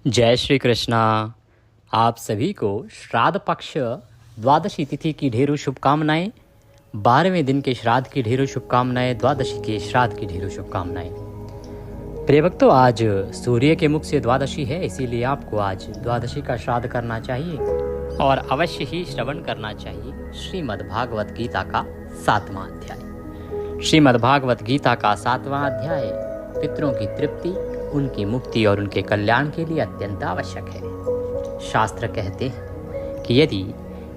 जय श्री कृष्णा। आप सभी को श्राद्ध पक्ष द्वादशी तिथि की ढेरों शुभकामनाएं, 12वें दिन के श्राद्ध की ढेरों शुभकामनाएं, द्वादशी के श्राद्ध की ढेरों शुभकामनाएं। प्रिय भक्तों, आज सूर्य के मुख से द्वादशी है, इसीलिए आपको आज द्वादशी का श्राद्ध करना चाहिए और अवश्य ही श्रवण करना चाहिए श्रीमद् भागवत गीता का 7वां अध्याय। श्रीमद् भागवत गीता का 7वां अध्याय पितरों की तृप्ति, उनकी मुक्ति और उनके कल्याण के लिए अत्यंत आवश्यक है। शास्त्र कहते हैं कि यदि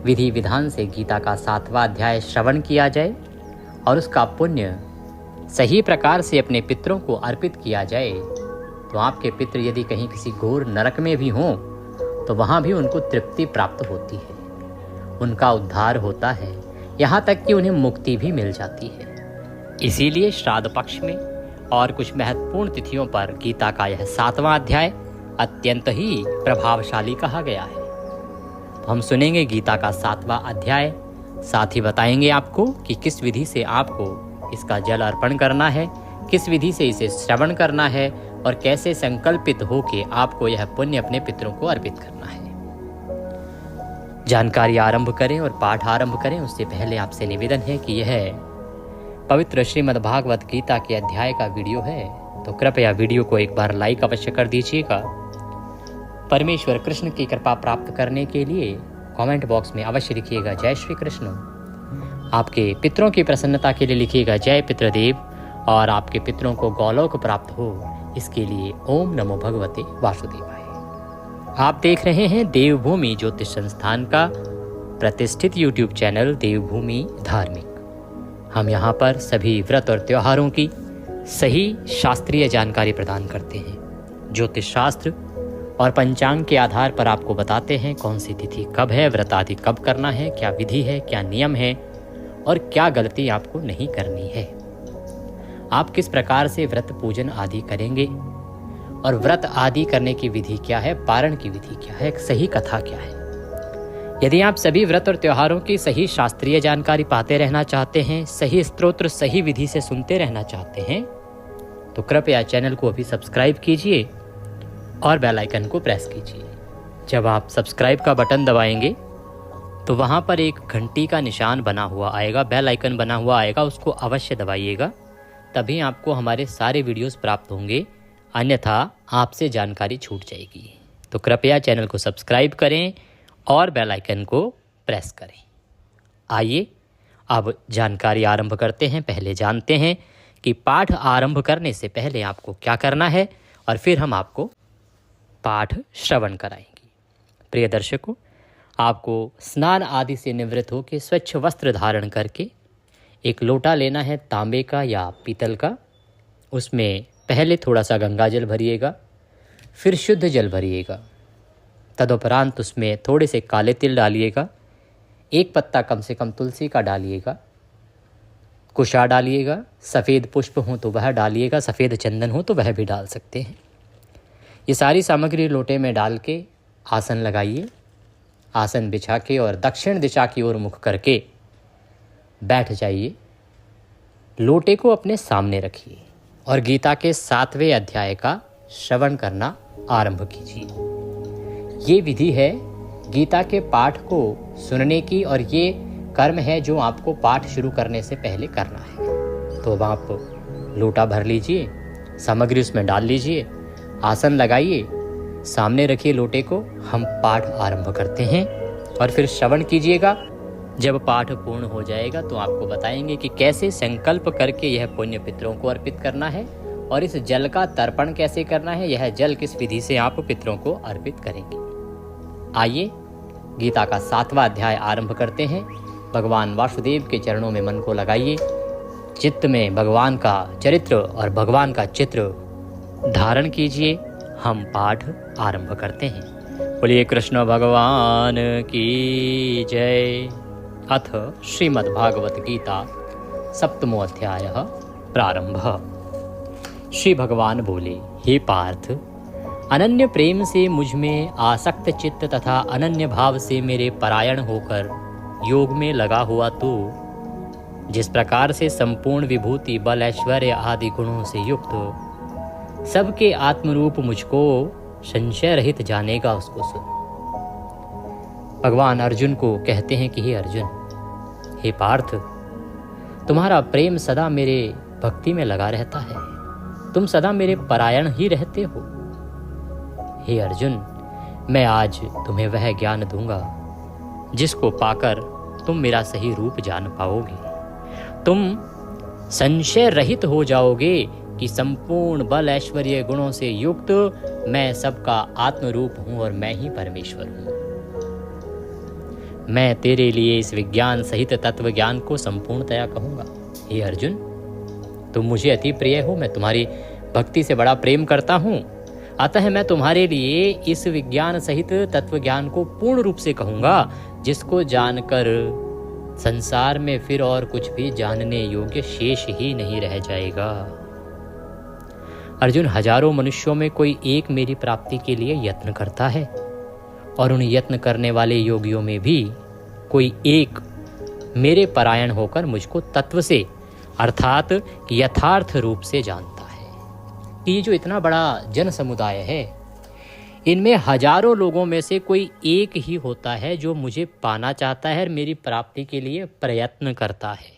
विधि विधान से गीता का 7वां अध्याय श्रवण किया जाए और उसका पुण्य सही प्रकार से अपने पितरों को अर्पित किया जाए तो आपके पितर यदि कहीं किसी घोर नरक में भी हों तो वहाँ भी उनको तृप्ति प्राप्त होती है, उनका उद्धार होता है, यहाँ तक कि उन्हें मुक्ति भी मिल जाती है। इसीलिए श्राद्ध पक्ष में और कुछ महत्वपूर्ण तिथियों पर गीता का यह 7वां अध्याय अत्यंत ही प्रभावशाली कहा गया है। तो हम सुनेंगे गीता का 7वां अध्याय, साथ ही बताएंगे आपको कि किस विधि से आपको इसका जल अर्पण करना है, किस विधि से इसे श्रवण करना है और कैसे संकल्पित होके आपको यह पुण्य अपने पितरों को अर्पित करना है। जानकारी आरंभ करें और पाठ आरंभ करें उससे पहले आपसे निवेदन है कि यह पवित्र श्रीमद् भागवत गीता के अध्याय का वीडियो है, तो कृपया वीडियो को एक बार लाइक अवश्य कर दीजिएगा। परमेश्वर कृष्ण की कृपा प्राप्त करने के लिए कमेंट बॉक्स में अवश्य लिखिएगा जय श्री कृष्ण। आपके पितरों की प्रसन्नता के लिए लिखिएगा जय पितृदेव और आपके पितरों को गौलोक प्राप्त हो, इसके लिए ओम नमो भगवते वासुदेवाय। आप देख रहे हैं देवभूमि ज्योतिष संस्थान का प्रतिष्ठित यूट्यूब चैनल देवभूमि धार्मिक। हम यहाँ पर सभी व्रत और त्योहारों की सही शास्त्रीय जानकारी प्रदान करते हैं। ज्योतिष शास्त्र और पंचांग के आधार पर आपको बताते हैं कौन सी तिथि कब है, व्रत आदि कब करना है, क्या विधि है, क्या नियम है और क्या गलती आपको नहीं करनी है। आप किस प्रकार से व्रत पूजन आदि करेंगे और व्रत आदि करने की विधि क्या है, पारण की विधि क्या है, सही कथा क्या है। यदि आप सभी व्रत और त्योहारों की सही शास्त्रीय जानकारी पाते रहना चाहते हैं, सही स्तोत्र सही विधि से सुनते रहना चाहते हैं, तो कृपया चैनल को अभी सब्सक्राइब कीजिए और बेल आइकन को प्रेस कीजिए। जब आप सब्सक्राइब का बटन दबाएंगे तो वहां पर एक घंटी का निशान बना हुआ आएगा, बेल आइकन बना हुआ आएगा, उसको अवश्य दबाइएगा, तभी आपको हमारे सारे वीडियोस प्राप्त होंगे, अन्यथा आपसे जानकारी छूट जाएगी। तो कृपया चैनल को सब्सक्राइब करें और बेल आइकन को प्रेस करें। आइए अब जानकारी आरंभ करते हैं। पहले जानते हैं कि पाठ आरंभ करने से पहले आपको क्या करना है और फिर हम आपको पाठ श्रवण कराएंगे। प्रिय दर्शकों, आपको स्नान आदि से निवृत्त होकर स्वच्छ वस्त्र धारण करके एक लोटा लेना है, तांबे का या पीतल का। उसमें पहले थोड़ा सा गंगा जल भरिएगा, फिर शुद्ध जल भरिएगा। तदुपरांत उसमें थोड़े से काले तिल डालिएगा, एक पत्ता कम से कम तुलसी का डालिएगा, कुशा डालिएगा, सफ़ेद पुष्प हो तो वह डालिएगा, सफ़ेद चंदन हो तो वह भी डाल सकते हैं। ये सारी सामग्री लोटे में डाल के आसन लगाइए। आसन बिछा के और दक्षिण दिशा की ओर मुख करके बैठ जाइए। लोटे को अपने सामने रखिए और गीता के 7वें अध्याय का श्रवण करना आरंभ कीजिए। ये विधि है गीता के पाठ को सुनने की और ये कर्म है जो आपको पाठ शुरू करने से पहले करना है। तो अब आप लोटा भर लीजिए, सामग्री उसमें डाल लीजिए, आसन लगाइए, सामने रखिए लोटे को। हम पाठ आरंभ करते हैं और फिर श्रवण कीजिएगा। जब पाठ पूर्ण हो जाएगा तो आपको बताएंगे कि कैसे संकल्प करके यह पुण्य पितरों को अर्पित करना है और इस जल का तर्पण कैसे करना है, यह जल किस विधि से आप पितरों को अर्पित करेंगे। आइए गीता का 7वां अध्याय आरंभ करते हैं। भगवान वासुदेव के चरणों में मन को लगाइए। चित्त में भगवान का चरित्र और भगवान का चित्र धारण कीजिए। हम पाठ आरंभ करते हैं। बोलिए कृष्ण भगवान की जय। अथ श्रीमद् भागवत गीता 7वां अध्याय प्रारंभ। श्री भगवान बोले, हे पार्थ, अनन्य प्रेम से मुझ में आसक्त चित्त तथा अनन्य भाव से मेरे परायण होकर योग में लगा हुआ तू जिस प्रकार से संपूर्ण विभूति, बल, ऐश्वर्य आदि गुणों से युक्त सबके आत्मरूप मुझको संशय रहित जानेगा उसको सुन। भगवान अर्जुन को कहते हैं कि हे अर्जुन, हे पार्थ, तुम्हारा प्रेम सदा मेरे भक्ति में लगा रहता है, तुम सदा मेरे परायण ही रहते हो। हे अर्जुन, मैं आज तुम्हें वह ज्ञान दूंगा जिसको पाकर तुम मेरा सही रूप जान पाओगे। तुम संशय रहित हो जाओगे कि संपूर्ण बल ऐश्वर्य गुणों से युक्त मैं सबका आत्मरूप हूं और मैं ही परमेश्वर हूं। मैं तेरे लिए इस विज्ञान सहित तत्व ज्ञान को संपूर्णतया कहूंगा। हे अर्जुन, तुम मुझे अति प्रिय हो, मैं तुम्हारी भक्ति से बड़ा प्रेम करता हूं, अतः मैं तुम्हारे लिए इस विज्ञान सहित तत्व ज्ञान को पूर्ण रूप से कहूंगा, जिसको जानकर संसार में फिर और कुछ भी जानने योग्य शेष ही नहीं रह जाएगा। अर्जुन, हजारों मनुष्यों में कोई एक मेरी प्राप्ति के लिए यत्न करता है, और उन यत्न करने वाले योगियों में भी कोई एक मेरे परायण होकर मुझको तत्व से अर्थात यथार्थ रूप से जानता है। ये जो इतना बड़ा जन समुदाय है, इनमें हजारों लोगों में से कोई एक ही होता है जो मुझे पाना चाहता है और मेरी प्राप्ति के लिए प्रयत्न करता है।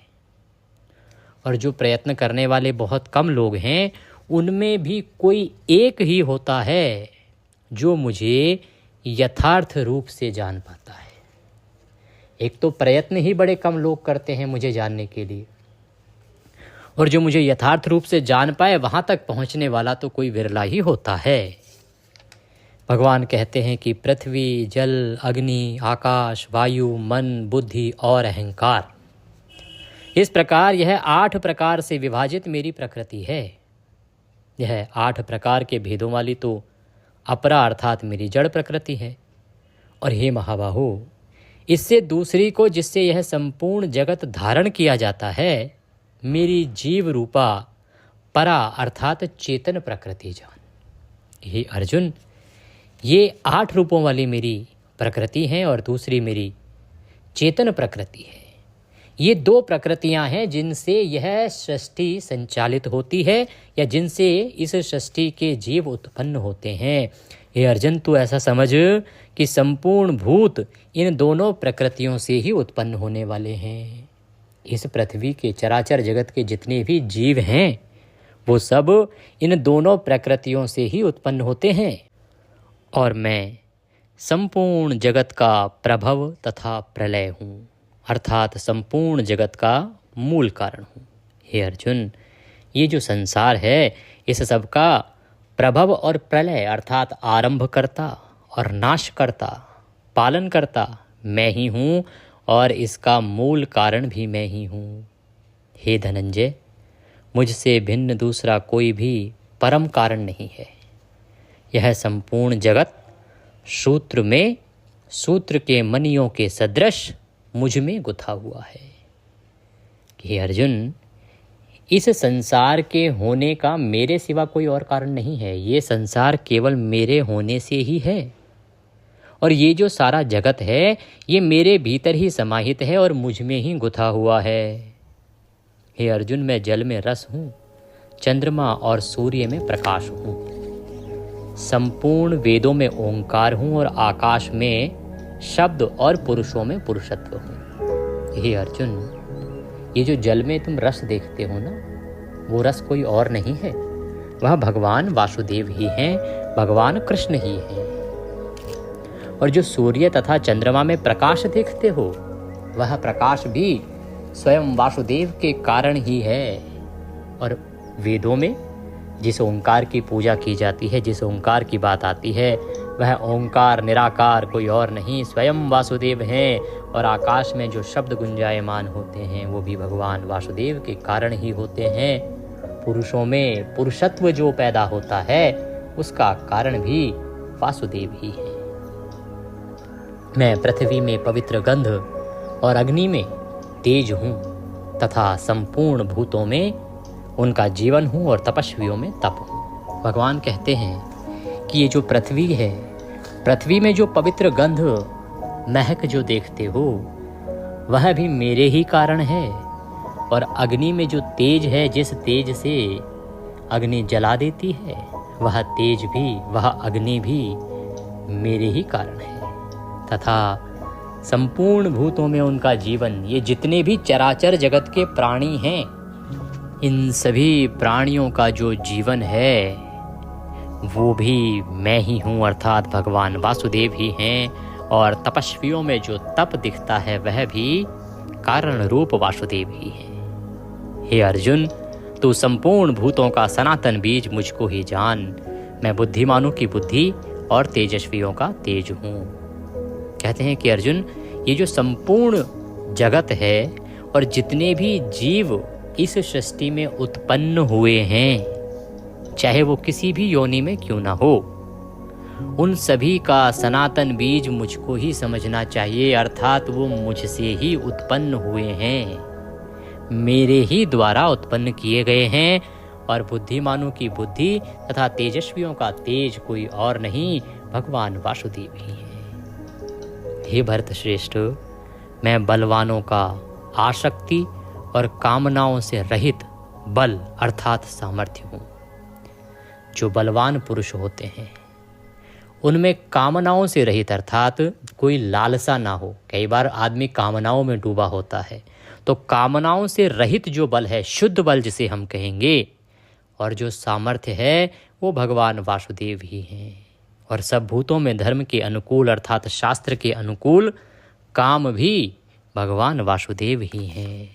और जो प्रयत्न करने वाले बहुत कम लोग हैं, उनमें भी कोई एक ही होता है जो मुझे यथार्थ रूप से जान पाता है। एक तो प्रयत्न ही बड़े कम लोग करते हैं मुझे जानने के लिए, और जो मुझे यथार्थ रूप से जान पाए वहां तक पहुंचने वाला तो कोई विरला ही होता है। भगवान कहते हैं कि पृथ्वी, जल, अग्नि, आकाश, वायु, मन, बुद्धि और अहंकार, इस प्रकार यह 8 प्रकार से विभाजित मेरी प्रकृति है। यह 8 प्रकार के भेदों वाली तो अपरा अर्थात मेरी जड़ प्रकृति है। और हे महाबाहो, इससे दूसरी को जिससे यह संपूर्ण जगत धारण किया जाता है, मेरी जीव रूपा परा अर्थात चेतन प्रकृति जान। हे अर्जुन, ये 8 रूपों वाली मेरी प्रकृति है और दूसरी मेरी चेतन प्रकृति है। ये 2 प्रकृतियां हैं जिनसे यह सृष्टि संचालित होती है या जिनसे इस सृष्टि के जीव उत्पन्न होते हैं। हे अर्जुन, तू ऐसा समझ कि संपूर्ण भूत इन दोनों प्रकृतियों से ही उत्पन्न होने वाले हैं। इस पृथ्वी के चराचर जगत के जितने भी जीव हैं, वो सब इन दोनों प्रकृतियों से ही उत्पन्न होते हैं, और मैं संपूर्ण जगत का प्रभव तथा प्रलय हूँ, अर्थात संपूर्ण जगत का मूल कारण हूँ। हे अर्जुन, ये जो संसार है, इस सब का प्रभव और प्रलय अर्थात आरंभकर्ता और नाशकर्ता, पालनकर्ता मैं ही हूँ, और इसका मूल कारण भी मैं ही हूँ। हे धनंजय, मुझसे भिन्न दूसरा कोई भी परम कारण नहीं है। यह संपूर्ण जगत सूत्र में सूत्र के मणियों के सदृश मुझ में गुथा हुआ है। हे अर्जुन, इस संसार के होने का मेरे सिवा कोई और कारण नहीं है। ये संसार केवल मेरे होने से ही है, और ये जो सारा जगत है, ये मेरे भीतर ही समाहित है और मुझ में ही गुथा हुआ है। हे अर्जुन, मैं जल में रस हूँ, चंद्रमा और सूर्य में प्रकाश हूँ, संपूर्ण वेदों में ओंकार हूँ और आकाश में शब्द और पुरुषों में पुरुषत्व हूँ। हे अर्जुन, ये जो जल में तुम रस देखते हो ना, वो रस कोई और नहीं है, वह भगवान वासुदेव ही हैं, भगवान कृष्ण ही हैं। और जो सूर्य तथा चंद्रमा में प्रकाश देखते हो, वह प्रकाश भी स्वयं वासुदेव के कारण ही है। और वेदों में जिस ओंकार की पूजा की जाती है, जिस ओंकार की बात आती है, वह ओंकार निराकार कोई और नहीं, स्वयं वासुदेव हैं। और आकाश में जो शब्द गुंजायमान होते हैं, वो भी भगवान वासुदेव के कारण ही होते हैं। पुरुषों में पुरुषत्व जो पैदा होता है, उसका कारण भी वासुदेव ही है। मैं पृथ्वी में पवित्र गंध और अग्नि में तेज हूँ, तथा संपूर्ण भूतों में उनका जीवन हूँ और तपस्वियों में तप हूँ। भगवान कहते हैं कि ये जो पृथ्वी है, पृथ्वी में जो पवित्र गंध महक जो देखते हो, वह भी मेरे ही कारण है। और अग्नि में जो तेज है, जिस तेज से अग्नि जला देती है, वह तेज भी, वह अग्नि भी मेरे ही कारण है तथा संपूर्ण भूतों में उनका जीवन, ये जितने भी चराचर जगत के प्राणी हैं, इन सभी प्राणियों का जो जीवन है वो भी मैं ही हूँ, अर्थात भगवान वासुदेव ही हैं। और तपस्वियों में जो तप दिखता है वह भी कारण रूप वासुदेव ही है। हे अर्जुन, तू संपूर्ण भूतों का सनातन बीज मुझको ही जान। मैं बुद्धिमानों की बुद्धि और तेजस्वियों का तेज हूँ। कहते हैं कि अर्जुन, ये जो संपूर्ण जगत है और जितने भी जीव इस सृष्टि में उत्पन्न हुए हैं, चाहे वो किसी भी योनि में क्यों ना हो, उन सभी का सनातन बीज मुझको ही समझना चाहिए, अर्थात वो मुझसे ही उत्पन्न हुए हैं, मेरे ही द्वारा उत्पन्न किए गए हैं। और बुद्धिमानों की बुद्धि तथा तेजस्वियों का तेज कोई और नहीं, भगवान वासुदेव ही है। हे भरत श्रेष्ठ, मैं बलवानों का आसक्ति और कामनाओं से रहित बल अर्थात सामर्थ्य हूँ। जो बलवान पुरुष होते हैं उनमें कामनाओं से रहित अर्थात कोई लालसा ना हो। कई बार आदमी कामनाओं में डूबा होता है, तो कामनाओं से रहित जो बल है, शुद्ध बल जिसे हम कहेंगे, और जो सामर्थ्य है वो भगवान वासुदेव ही हैं। और सब भूतों में धर्म के अनुकूल अर्थात शास्त्र के अनुकूल काम भी भगवान वासुदेव ही हैं।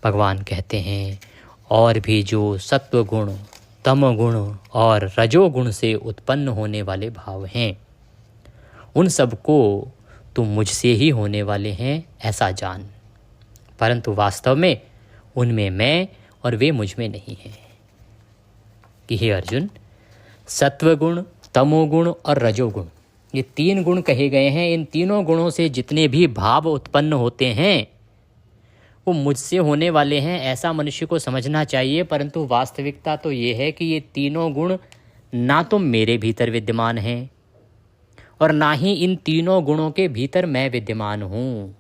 भगवान कहते हैं, और भी जो सत्व गुण, तम गुण और रजोगुण से उत्पन्न होने वाले भाव हैं, उन सबको तुम मुझसे ही होने वाले हैं ऐसा जान, परंतु वास्तव में उनमें मैं और वे मुझ में नहीं हैं। कि हे अर्जुन, सत्वगुण, तमोगुण और रजोगुण, ये 3 गुण कहे गए हैं। इन तीनों गुणों से जितने भी भाव उत्पन्न होते हैं वो मुझसे होने वाले हैं, ऐसा मनुष्य को समझना चाहिए। परंतु वास्तविकता तो ये है कि ये तीनों गुण ना तो मेरे भीतर विद्यमान हैं और ना ही इन तीनों गुणों के भीतर मैं विद्यमान हूँ।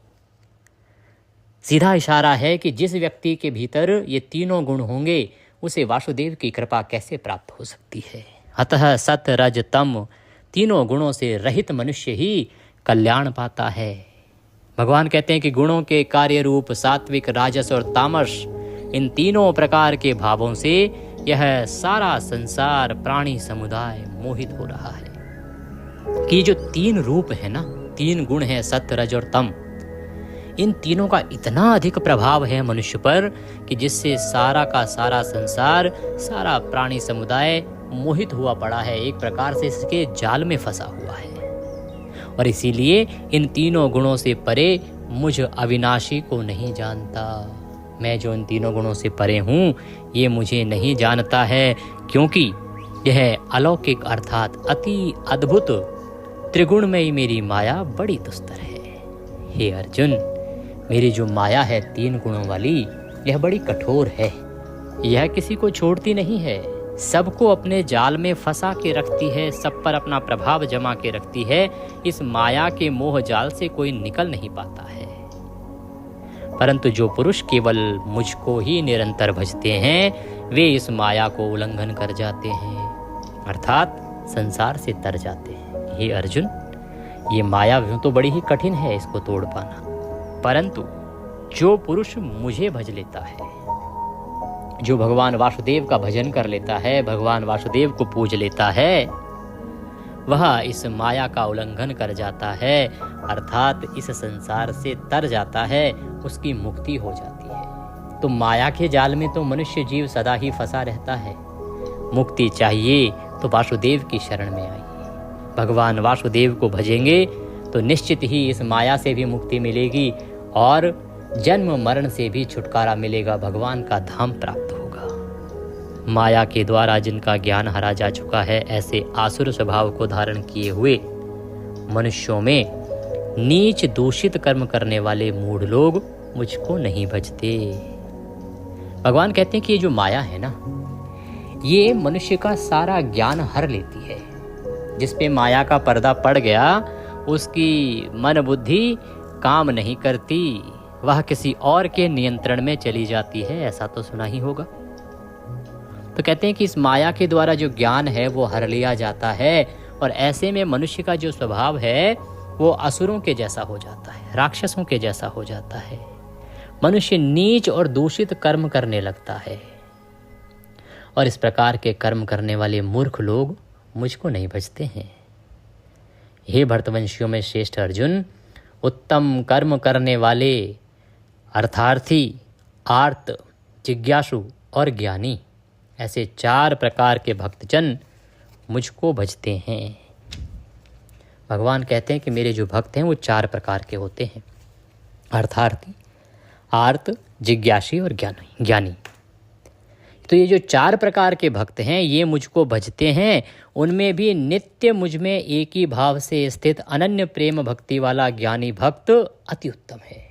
सीधा इशारा है कि जिस व्यक्ति के भीतर ये तीनों गुण होंगे उसे वासुदेव की कृपा कैसे प्राप्त हो सकती है। अतः सत रज तम तीनों गुणों से रहित मनुष्य ही कल्याण पाता है। भगवान कहते हैं कि गुणों के कार्य रूप सात्विक, राजस और तामस, इन तीनों प्रकार के भावों से यह सारा संसार प्राणी समुदाय मोहित हो रहा है। कि जो 3 रूप है ना, 3 गुण है सत्य, रज और तम, इन तीनों का इतना अधिक प्रभाव है मनुष्य पर कि जिससे सारा का सारा संसार, सारा प्राणी समुदाय मोहित हुआ पड़ा है, एक प्रकार से इसके जाल में फंसा हुआ है। और इसीलिए इन तीनों गुणों से परे मुझ अविनाशी को नहीं जानता। मैं जो इन तीनों गुणों से परे हूँ ये मुझे नहीं जानता है, क्योंकि यह अलौकिक अर्थात अति अद्भुत त्रिगुणमयी मेरी माया बड़ी दुस्तर है। हे अर्जुन, मेरी जो माया है 3 गुणों वाली, यह बड़ी कठोर है। यह किसी को छोड़ती नहीं है, सबको अपने जाल में फंसा के रखती है, सब पर अपना प्रभाव जमा के रखती है। इस माया के मोह जाल से कोई निकल नहीं पाता है। परंतु जो पुरुष केवल मुझको ही निरंतर भजते हैं वे इस माया को उल्लंघन कर जाते हैं, अर्थात संसार से तर जाते हैं। हे अर्जुन, ये माया तो बड़ी ही कठिन है इसको तोड़ पाना, परंतु जो पुरुष मुझे भज लेता है, जो भगवान वासुदेव का भजन कर लेता है, भगवान वासुदेव को पूज लेता है, वह इस माया का उल्लंघन कर जाता है, अर्थात इस संसार से तर जाता है, उसकी मुक्ति हो जाती है। तो माया के जाल में तो मनुष्य जीव सदा ही फंसा रहता है। मुक्ति चाहिए तो वासुदेव की शरण में आइए। भगवान वासुदेव को भजेंगे तो निश्चित ही इस माया से भी मुक्ति मिलेगी और जन्म मरण से भी छुटकारा मिलेगा, भगवान का धाम प्राप्त होगा। माया के द्वारा जिनका ज्ञान हरा जा चुका है, ऐसे आसुर स्वभाव को धारण किए हुए मनुष्यों में नीच दूषित कर्म करने वाले मूढ़ लोग मुझको नहीं भजते। भगवान कहते हैं कि ये जो माया है ना, ये मनुष्य का सारा ज्ञान हर लेती है। जिस पे माया का पर्दा पड़ गया उसकी मन बुद्धि काम नहीं करती, वह किसी और के नियंत्रण में चली जाती है, ऐसा तो सुना ही होगा। तो कहते हैं कि इस माया के द्वारा जो ज्ञान है वो हर लिया जाता है, और ऐसे में मनुष्य का जो स्वभाव है वो असुरों के जैसा हो जाता है, राक्षसों के जैसा हो जाता है। मनुष्य नीच और दूषित कर्म करने लगता है, और इस प्रकार के कर्म करने वाले मूर्ख लोग मुझको नहीं भजते हैं। हे भरतवंशियों में श्रेष्ठ अर्जुन, उत्तम कर्म करने वाले अर्थार्थी, आर्त, जिज्ञासु और ज्ञानी, ऐसे 4 प्रकार के भक्तजन मुझको भजते हैं। भगवान कहते हैं कि मेरे जो भक्त हैं वो 4 प्रकार के होते हैं, अर्थार्थी, आर्त, जिज्ञासी और ज्ञानी। तो ये जो 4 प्रकार के भक्त हैं ये मुझको भजते हैं। उनमें भी नित्य मुझ में एक ही भाव से स्थित अनन्य प्रेम भक्ति वाला ज्ञानी भक्त अति उत्तम है।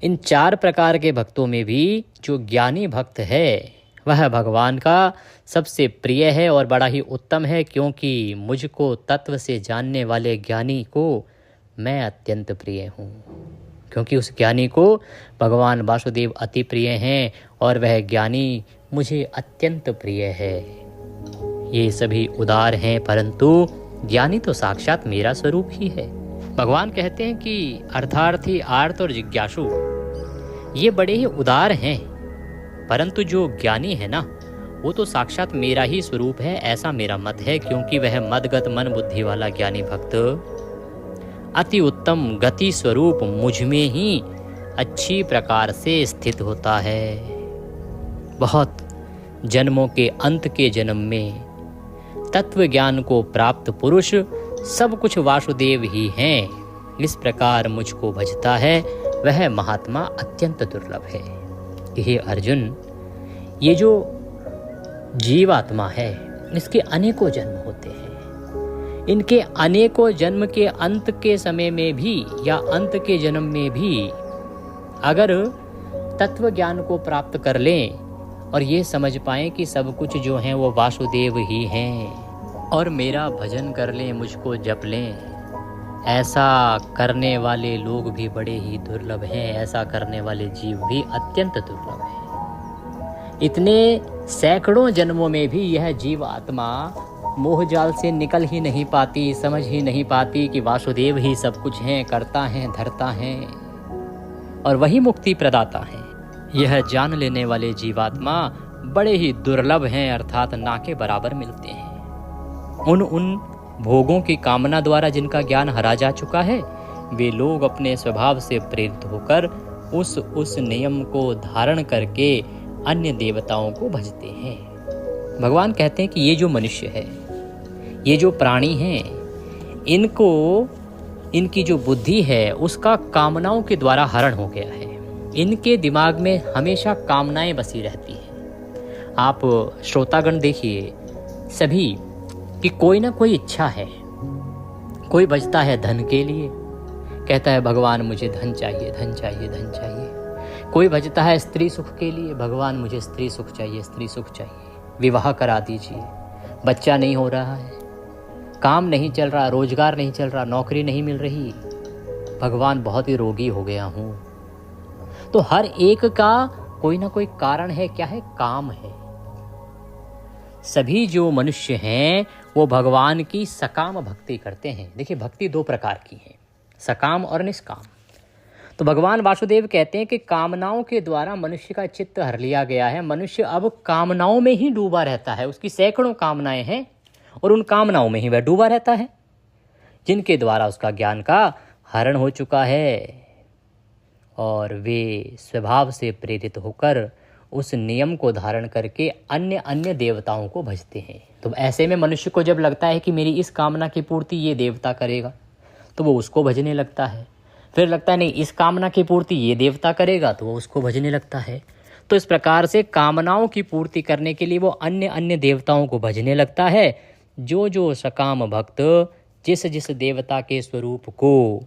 इन 4 प्रकार के भक्तों में भी जो ज्ञानी भक्त है वह भगवान का सबसे प्रिय है और बड़ा ही उत्तम है, क्योंकि मुझको तत्व से जानने वाले ज्ञानी को मैं अत्यंत प्रिय हूँ। क्योंकि उस ज्ञानी को भगवान वासुदेव अति प्रिय हैं और वह ज्ञानी मुझे अत्यंत प्रिय है। ये सभी उदार हैं, परंतु ज्ञानी तो साक्षात मेरा स्वरूप ही है। भगवान कहते हैं कि अर्थार्थी, आर्त और जिज्ञासु ये बड़े ही उदार हैं, परंतु जो ज्ञानी है ना वो तो साक्षात मेरा ही स्वरूप है, ऐसा मेरा मत है। क्योंकि वह मदगत मन बुद्धि वाला ज्ञानी भक्त अति उत्तम गति स्वरूप मुझ में ही अच्छी प्रकार से स्थित होता है। बहुत जन्मों के अंत के जन्म में तत्व ज्ञान को प्राप्त पुरुष सब कुछ वासुदेव ही हैं। इस प्रकार मुझको भजता है वह महात्मा अत्यंत दुर्लभ है। हे अर्जुन, ये जो जीवात्मा है इसके अनेकों जन्म होते हैं। इनके अनेकों जन्म के अंत के समय में भी या अंत के जन्म में भी अगर तत्व ज्ञान को प्राप्त कर लें और ये समझ पाएं कि सब कुछ जो है वो वासुदेव ही हैं और मेरा भजन कर लें, मुझको जप लें, ऐसा करने वाले लोग भी बड़े ही दुर्लभ हैं। ऐसा करने वाले जीव भी अत्यंत दुर्लभ हैं। इतने सैकड़ों जन्मों में भी यह जीव आत्मा मोह जाल से निकल ही नहीं पाती, समझ ही नहीं पाती कि वासुदेव ही सब कुछ हैं, करता है, धरता है और वही मुक्ति प्रदाता है। यह जान लेने वाले जीवात्मा बड़े ही दुर्लभ हैं, अर्थात ना के बराबर मिलते हैं। उन भोगों की कामना द्वारा जिनका ज्ञान हरा जा चुका है वे लोग अपने स्वभाव से प्रेरित होकर उस नियम को धारण करके अन्य देवताओं को भजते हैं। भगवान कहते हैं कि ये जो मनुष्य है, ये जो प्राणी हैं, इनकी जो बुद्धि है उसका कामनाओं के द्वारा हरण हो गया है। इनके दिमाग में हमेशा कामनाएं बसी रहती हैं। आप श्रोतागण देखिए सभी कि कोई ना कोई इच्छा है। कोई बचता है धन के लिए, कहता है भगवान मुझे धन चाहिए, धन चाहिए, धन चाहिए। कोई बचता है स्त्री सुख के लिए, भगवान मुझे स्त्री सुख चाहिए, स्त्री सुख चाहिए, विवाह करा दीजिए। बच्चा नहीं हो रहा है, काम नहीं चल रहा, रोजगार नहीं चल रहा, नौकरी नहीं मिल रही, भगवान बहुत ही रोगी हो गया हूँ। तो हर एक का कोई ना कोई कारण है। क्या है? काम है। सभी जो मनुष्य हैं वो भगवान की सकाम भक्ति करते हैं। देखिए भक्ति 2 प्रकार की है, सकाम और निष्काम। तो भगवान वासुदेव कहते हैं कि कामनाओं के द्वारा मनुष्य का चित्त हर लिया गया है। मनुष्य अब कामनाओं में ही डूबा रहता है। उसकी सैकड़ों कामनाएं हैं और उन कामनाओं में ही वह डूबा रहता है, जिनके द्वारा उसका ज्ञान का हरण हो चुका है और वे स्वभाव से प्रेरित होकर उस नियम को धारण करके अन्य देवताओं को भजते हैं। तो ऐसे में मनुष्य को जब लगता है कि मेरी इस कामना की पूर्ति ये देवता करेगा तो वो उसको भजने लगता है। फिर लगता है नहीं इस कामना की पूर्ति ये देवता करेगा तो वो उसको भजने लगता है। तो इस प्रकार से कामनाओं की पूर्ति करने के लिए वो अन्य देवताओं को भजने लगता है। जो सकाम भक्त जिस देवता के स्वरूप को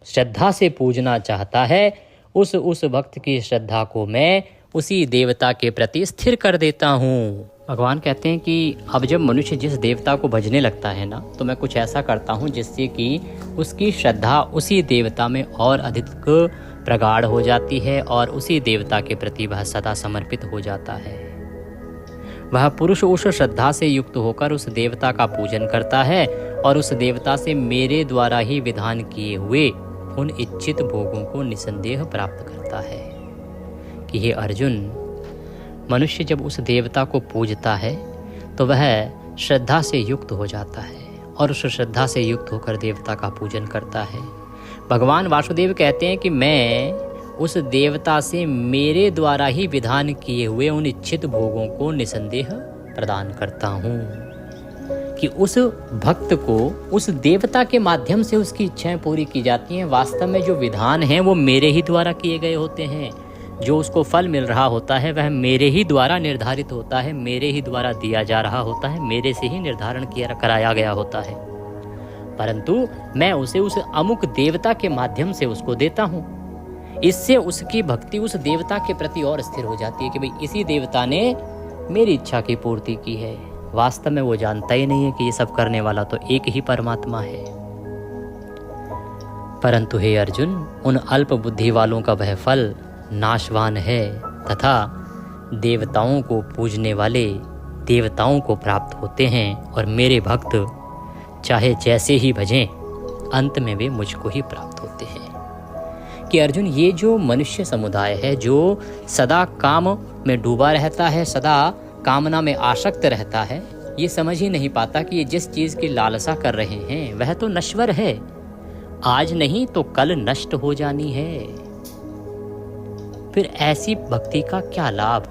श्रद्धा से पूजना चाहता है उस भक्त की श्रद्धा को मैं उसी देवता के प्रति स्थिर कर देता हूँ। भगवान कहते हैं कि अब जब मनुष्य जिस देवता को भजने लगता है ना तो मैं कुछ ऐसा करता हूँ जिससे कि उसकी श्रद्धा उसी देवता में और अधिक प्रगाढ़ हो जाती है और उसी देवता के प्रति वह सदा समर्पित हो जाता है। वह पुरुष उस श्रद्धा से युक्त होकर उस देवता का पूजन करता है और उस देवता से मेरे द्वारा ही विधान किए हुए उन इच्छित भोगों को निसंदेह प्राप्त करता है। कि हे अर्जुन, मनुष्य जब उस देवता को पूजता है तो वह श्रद्धा से युक्त हो जाता है और उस श्रद्धा से युक्त होकर देवता का पूजन करता है। भगवान वासुदेव कहते हैं कि मैं उस देवता से मेरे द्वारा ही विधान किए हुए उन इच्छित भोगों को निसंदेह प्रदान करता हूँ। कि उस भक्त को उस देवता के माध्यम से उसकी इच्छाएं पूरी की जाती हैं। वास्तव में जो विधान हैं वो मेरे ही द्वारा किए गए होते हैं। जो उसको फल मिल रहा होता है वह मेरे ही द्वारा निर्धारित होता है, मेरे ही द्वारा दिया जा रहा होता है, मेरे से ही निर्धारण कराया गया होता है। परंतु मैं उसे उस अमुक देवता के माध्यम से उसको देता हूँ। इससे उसकी भक्ति उस देवता के प्रति और स्थिर हो जाती है कि भाई इसी देवता ने मेरी इच्छा की पूर्ति की है। वास्तव में वो जानता ही नहीं है कि ये सब करने वाला तो एक ही परमात्मा है। परंतु हे अर्जुन, उन अल्प बुद्धि वालों का वह फल नाशवान है तथा देवताओं को पूजने वाले देवताओं को प्राप्त होते हैं और मेरे भक्त चाहे जैसे ही भजें अंत में वे मुझको ही प्राप्त होते हैं। कि अर्जुन, ये जो मनुष्य समुदाय है जो सदा काम में डूबा रहता है, सदा कामना में आसक्त रहता है, ये समझ ही नहीं पाता कि ये जिस चीज़ की लालसा कर रहे हैं वह तो नश्वर है, आज नहीं तो कल नष्ट हो जानी है। फिर ऐसी भक्ति का क्या लाभ।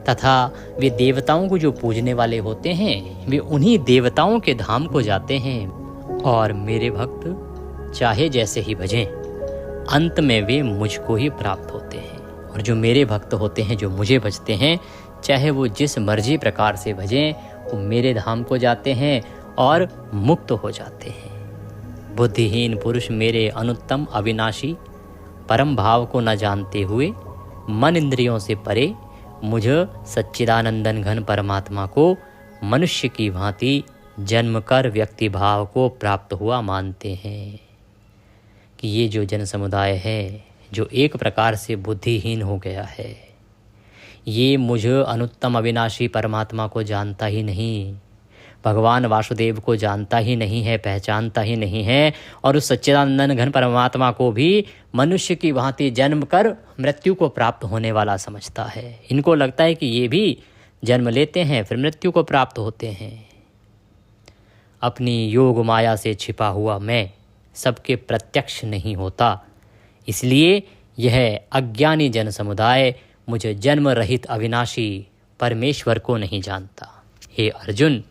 तथा वे देवताओं को जो पूजने वाले होते हैं वे उन्हीं देवताओं के धाम को जाते हैं और मेरे भक्त चाहे जैसे ही भजें अंत में वे मुझको ही प्राप्त होते हैं। और जो मेरे भक्त होते हैं, जो मुझे भजते हैं, चाहे वो जिस मर्जी प्रकार से भजें, वो मेरे धाम को जाते हैं और मुक्त हो जाते हैं। बुद्धिहीन पुरुष मेरे अनुत्तम अविनाशी परम भाव को न जानते हुए मन इंद्रियों से परे मुझ सच्चिदानंदन घन परमात्मा को मनुष्य की भांति जन्म कर व्यक्ति भाव को प्राप्त हुआ मानते हैं। कि ये जो जन समुदाय है जो एक प्रकार से बुद्धिहीन हो गया है, ये मुझ अनुत्तम अविनाशी परमात्मा को जानता ही नहीं, भगवान वासुदेव को जानता ही नहीं है, पहचानता ही नहीं है और उस सच्चिदानंदन घन परमात्मा को भी मनुष्य की भांति जन्म कर मृत्यु को प्राप्त होने वाला समझता है। इनको लगता है कि ये भी जन्म लेते हैं फिर मृत्यु को प्राप्त होते हैं। अपनी योग माया से छिपा हुआ मैं सबके प्रत्यक्ष नहीं होता, इसलिए यह अज्ञानी जन समुदाय मुझे जन्म रहित अविनाशी परमेश्वर को नहीं जानता। हे अर्जुन,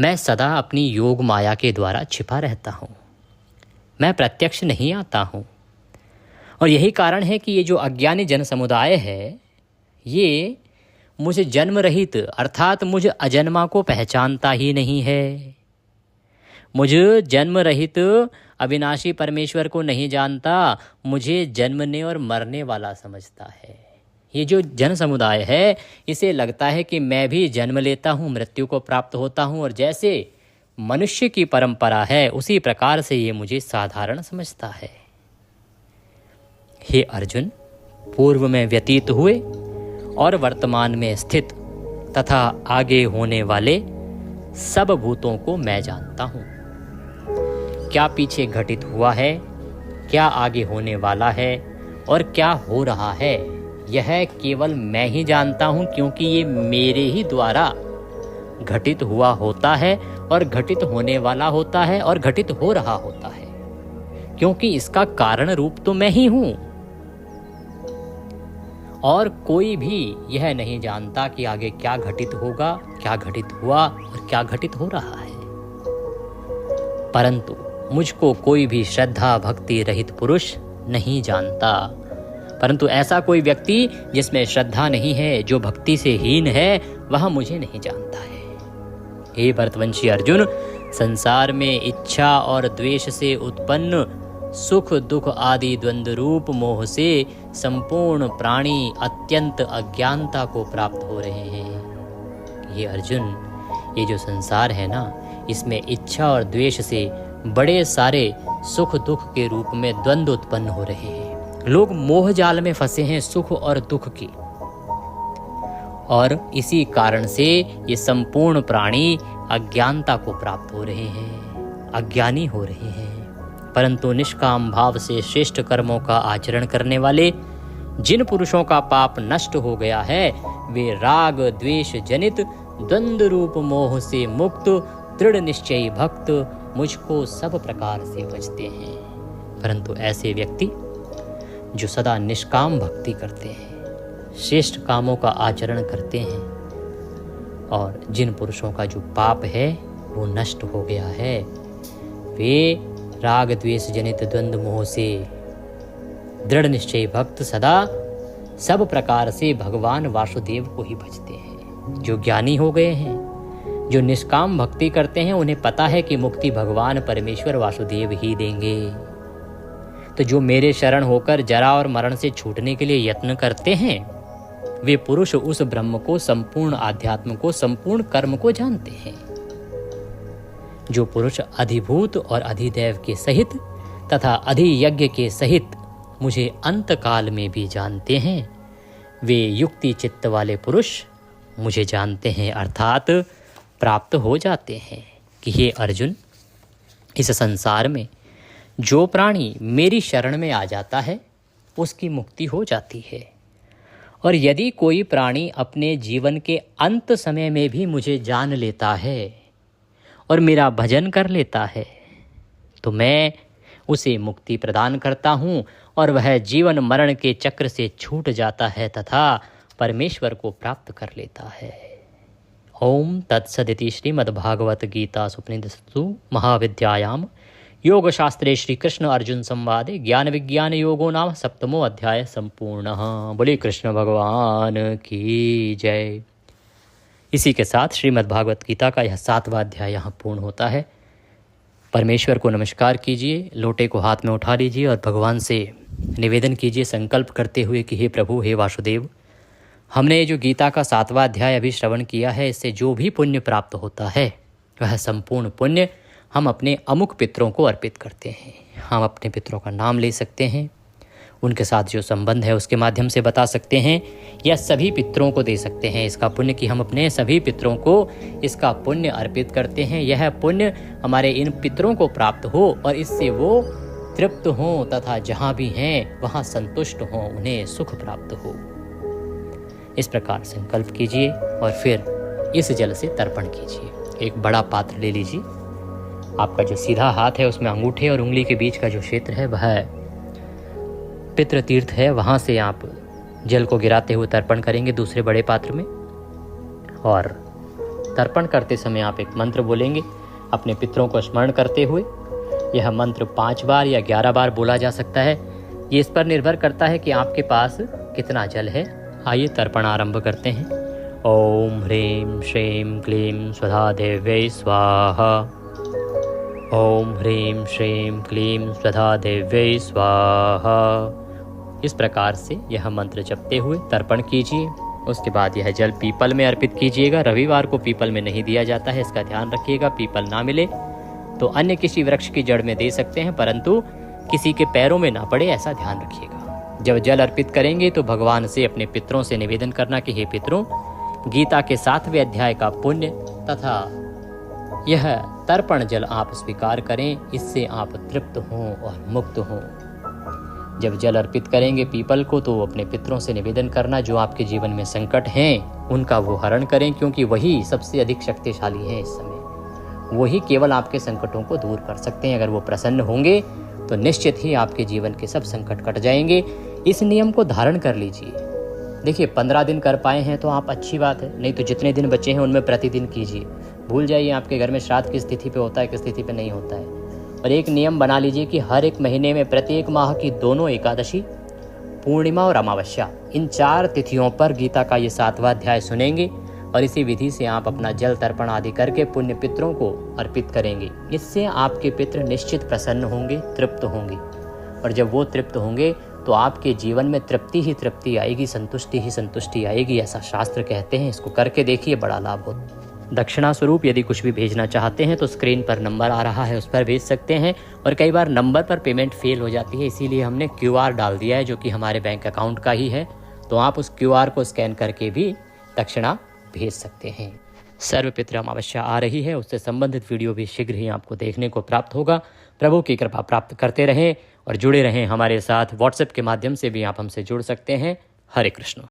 मैं सदा अपनी योग माया के द्वारा छिपा रहता हूँ, मैं प्रत्यक्ष नहीं आता हूँ। और यही कारण है कि ये जो अज्ञानी जन समुदाय है ये मुझे जन्म रहित अर्थात मुझ अजन्मा को पहचानता ही नहीं है, मुझे जन्म रहित अविनाशी परमेश्वर को नहीं जानता, मुझे जन्मने और मरने वाला समझता है। ये जो जन समुदाय है इसे लगता है कि मैं भी जन्म लेता हूँ, मृत्यु को प्राप्त होता हूँ और जैसे मनुष्य की परंपरा है उसी प्रकार से ये मुझे साधारण समझता है। हे अर्जुन, पूर्व में व्यतीत हुए और वर्तमान में स्थित तथा आगे होने वाले सब भूतों को मैं जानता हूँ। क्या पीछे घटित हुआ है, क्या आगे होने वाला है और क्या हो रहा है, यह केवल मैं ही जानता हूँ, क्योंकि ये मेरे ही द्वारा घटित हुआ होता है और घटित होने वाला होता है और घटित हो रहा होता है, क्योंकि इसका कारण रूप तो मैं ही हूँ। और कोई भी यह नहीं जानता कि आगे क्या घटित होगा, क्या घटित हुआ और क्या घटित हो रहा है। परंतु मुझको कोई भी श्रद्धा भक्ति रहित पुरुष नहीं जानता। परंतु ऐसा कोई व्यक्ति जिसमें श्रद्धा नहीं है, जो भक्ति से हीन है, वह मुझे नहीं जानता है। हे भरतवंशी अर्जुन, संसार में इच्छा और द्वेष से उत्पन्न सुख दुख आदि द्वंद्व रूप मोह से संपूर्ण प्राणी अत्यंत अज्ञानता को प्राप्त हो रहे हैं। ये अर्जुन, ये जो संसार है ना, इसमें इच्छा और द्वेष से बड़े सारे सुख दुख के रूप में द्वंद्व उत्पन्न हो रहे हैं। लोग मोह जाल में फंसे हैं सुख और दुख की, और इसी कारण से ये संपूर्ण प्राणी अज्ञानता को प्राप्त हो रहे हैं, अज्ञानी हो रहे हैं। परंतु निष्काम भाव से श्रेष्ठ कर्मों का आचरण करने वाले जिन पुरुषों का पाप नष्ट हो गया है, वे राग द्वेष जनित द्वंद्व रूप मोह से मुक्त दृढ़ निश्चयी भक्त मुझको सब प्रकार से भजते हैं। परंतु ऐसे व्यक्ति जो सदा निष्काम भक्ति करते हैं, श्रेष्ठ कामों का आचरण करते हैं, और जिन पुरुषों का जो पाप है वो नष्ट हो गया है, वे राग द्वेष जनित द्वंद्व मोह से दृढ़ निश्चयी भक्त सदा सब प्रकार से भगवान वासुदेव को ही भजते हैं। जो ज्ञानी हो गए हैं, जो निष्काम भक्ति करते हैं, उन्हें पता है कि मुक्ति भगवान परमेश्वर वासुदेव ही देंगे। तो जो मेरे शरण होकर जरा और मरण से छूटने के लिए यत्न करते हैं, वे पुरुष उस ब्रह्म को, संपूर्ण आध्यात्म को, संपूर्ण कर्म को जानते हैं। जो पुरुष अधिभूत और अधिदैव के सहित तथा अधियज्ञ के सहित मुझे अंत काल में भी जानते हैं, वे युक्ति चित्त वाले पुरुष मुझे जानते हैं, अर्थात प्राप्त हो जाते हैं कि हे अर्जुन, इस संसार में जो प्राणी मेरी शरण में आ जाता है उसकी मुक्ति हो जाती है। और यदि कोई प्राणी अपने जीवन के अंत समय में भी मुझे जान लेता है और मेरा भजन कर लेता है, तो मैं उसे मुक्ति प्रदान करता हूँ और वह जीवन मरण के चक्र से छूट जाता है तथा परमेश्वर को प्राप्त कर लेता है। ओम तत्सदिति श्रीमद्भागवत गीता उपनिषत्सु महाविद्यायाम योग शास्त्रे श्री कृष्ण अर्जुन संवादे ज्ञान विज्ञान योगो नाम 7वां अध्याय संपूर्ण। बोले कृष्ण भगवान की जय। इसी के साथ श्रीमद्भागवत गीता का यह 7वां अध्याय यहाँ पूर्ण होता है। परमेश्वर को नमस्कार कीजिए, लोटे को हाथ में उठा लीजिए और भगवान से निवेदन कीजिए, संकल्प करते हुए कि हे प्रभु, हे वासुदेव, हमने जो गीता का 7वां अध्याय अभी श्रवण किया है, इससे जो भी पुण्य प्राप्त होता है वह संपूर्ण पुण्य हम अपने अमुक पितरों को अर्पित करते हैं। हम अपने पितरों का नाम ले सकते हैं, उनके साथ जो संबंध है उसके माध्यम से बता सकते हैं, या सभी पितरों को दे सकते हैं इसका पुण्य कि हम अपने सभी पितरों को इसका पुण्य अर्पित करते हैं। यह पुण्य हमारे इन पितरों को प्राप्त हो और इससे वो तृप्त हों तथा जहाँ भी हैं वहाँ संतुष्ट हों, उन्हें सुख प्राप्त हो। इस प्रकार संकल्प कीजिए और फिर इस जल से तर्पण कीजिए। एक बड़ा पात्र ले लीजिए, आपका जो सीधा हाथ है उसमें अंगूठे और उंगली के बीच का जो क्षेत्र है वह पितृ तीर्थ है, वहाँ से आप जल को गिराते हुए तर्पण करेंगे दूसरे बड़े पात्र में। और तर्पण करते समय आप एक मंत्र बोलेंगे अपने पितरों को स्मरण करते हुए। यह मंत्र 5 बार या 11 बार बोला जा सकता है, ये इस पर निर्भर करता है कि आपके पास कितना जल है। आइए तर्पण आरंभ करते हैं। ओम ह्रीं श्रीं क्लीं स्वधा देव्यै स्वाहा। ओम ह्रीं श्रीं क्लीं स्वधा देव्यै स्वाहा। इस प्रकार से यह मंत्र जपते हुए तर्पण कीजिए। उसके बाद यह जल पीपल में अर्पित कीजिएगा। रविवार को पीपल में नहीं दिया जाता है, इसका ध्यान रखिएगा। पीपल ना मिले तो अन्य किसी वृक्ष की जड़ में दे सकते हैं, परंतु किसी के पैरों में ना पड़े, ऐसा ध्यान रखिएगा। जब जल अर्पित करेंगे तो भगवान से, अपने पितरों से निवेदन करना कि हे पितरों, गीता के 7वें अध्याय का पुण्य तथा यह तर्पण जल आप स्वीकार करें, इससे आप तृप्त हों और मुक्त हों। जब जल अर्पित करेंगे पीपल को तो अपने पितरों से निवेदन करना जो आपके जीवन में संकट हैं उनका वो हरण करें, क्योंकि वही सबसे अधिक शक्तिशाली हैं इस समय। वही केवल आपके संकटों को दूर कर सकते हैं। अगर वो प्रसन्न होंगे तो निश्चित ही आपके जीवन के सब संकट कट जाएंगे। इस नियम को धारण कर लीजिए। देखिए 15 दिन कर पाए हैं तो आप अच्छी बात है, नहीं तो जितने दिन बचे हैं उनमें प्रतिदिन कीजिए। भूल जाइए आपके घर में श्राद्ध किस तिथि पे होता है, किस तिथि पे नहीं होता है। और एक नियम बना लीजिए कि हर एक महीने में प्रत्येक माह की दोनों एकादशी, पूर्णिमा और अमावस्या, इन 4 तिथियों पर गीता का ये 7वां अध्याय सुनेंगे और इसी विधि से आप अपना जल तर्पण आदि करके पुण्य पितरों को अर्पित करेंगे। इससे आपके पितृ निश्चित प्रसन्न होंगे, तृप्त होंगे। और जब वो तृप्त होंगे तो आपके जीवन में तृप्ति ही तृप्ति आएगी, संतुष्टि ही संतुष्टि आएगी, ऐसा शास्त्र कहते हैं। इसको करके देखिए, बड़ा लाभ हो। दक्षिणा स्वरूप यदि कुछ भी भेजना चाहते हैं तो स्क्रीन पर नंबर आ रहा है, उस पर भेज सकते हैं। और कई बार नंबर पर पेमेंट फेल हो जाती है, इसीलिए हमने QR डाल दिया है जो कि हमारे बैंक अकाउंट का ही है। तो आप उस QR को स्कैन करके भी दक्षिणा भेज सकते हैं। सर्वपितृ अमावस्या आ रही है, उससे संबंधित वीडियो भी शीघ्र ही आपको देखने को प्राप्त होगा। प्रभु की कृपा प्राप्त करते रहें और जुड़े रहें हमारे साथ। व्हाट्सएप के माध्यम से भी आप हमसे जुड़ सकते हैं। हरे कृष्ण।